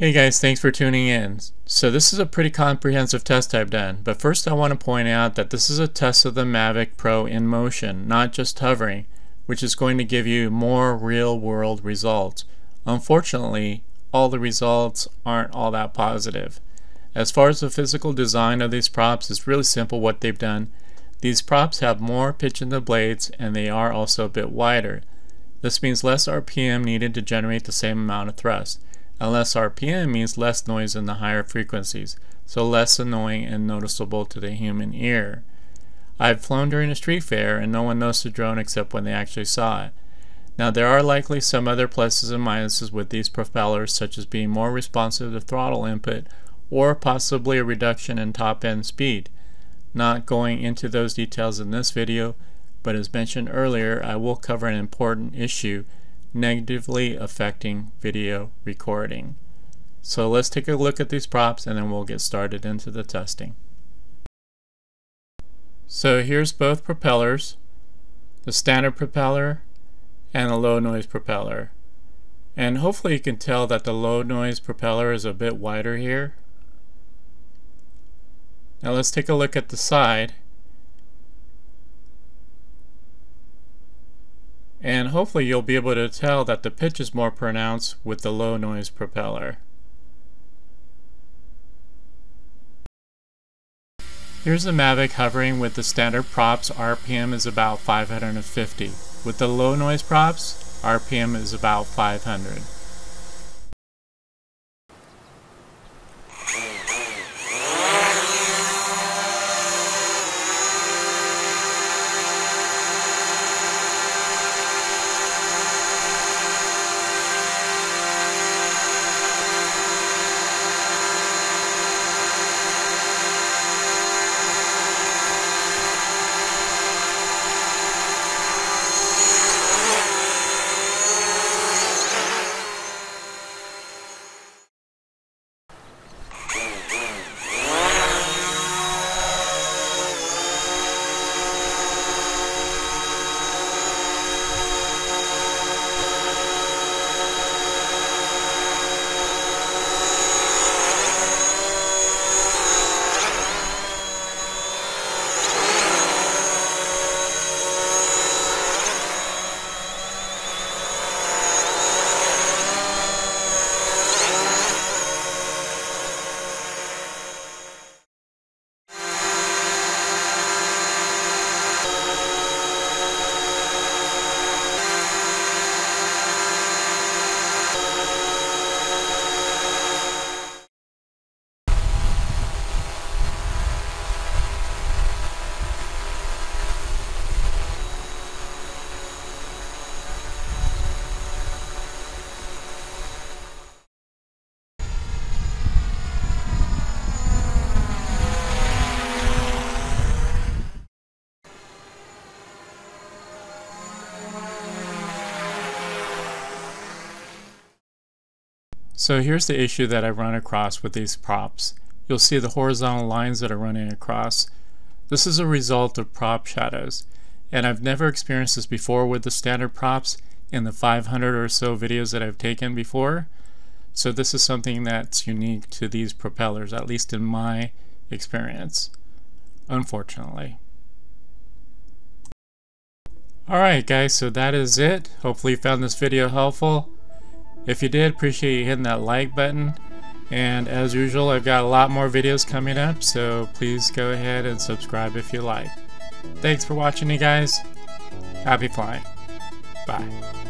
Hey guys, thanks for tuning in. So this is a pretty comprehensive test I've done, but first I want to point out that this is a test of the Mavic Pro in motion, not just hovering, which is going to give you more real-world results. Unfortunately, all the results aren't all that positive. As far as the physical design of these props, it's really simple what they've done. These props have more pitch in the blades and they are also a bit wider. This means less RPM needed to generate the same amount of thrust. And less RPM means less noise in the higher frequencies, so less annoying and noticeable to the human ear. I've flown during a street fair and no one noticed the drone except when they actually saw it. Now there are likely some other pluses and minuses with these propellers, such as being more responsive to throttle input or possibly a reduction in top end speed. Not going into those details in this video, but as mentioned earlier, I will cover an important issue negatively affecting video recording. So let's take a look at these props and then we'll get started into the testing. So here's both propellers, the standard propeller and a low noise propeller. And hopefully you can tell that the low noise propeller is a bit wider here. Now let's take a look at the side. And hopefully you'll be able to tell that the pitch is more pronounced with the low noise propeller. Here's the Mavic hovering with the standard props. RPM is about 550. With the low noise props, RPM is about 500. So here's the issue that I run across with these props. You'll see the horizontal lines that are running across. This is a result of prop shadows, and I've never experienced this before with the standard props in the 500 or so videos that I've taken before. So this is something that's unique to these propellers, at least in my experience, unfortunately. Alright guys, so that is it. Hopefully you found this video helpful. If you did, appreciate you hitting that like button. And as usual, I've got a lot more videos coming up, so please go ahead and subscribe if you like. Thanks for watching, you guys. Happy flying. Bye.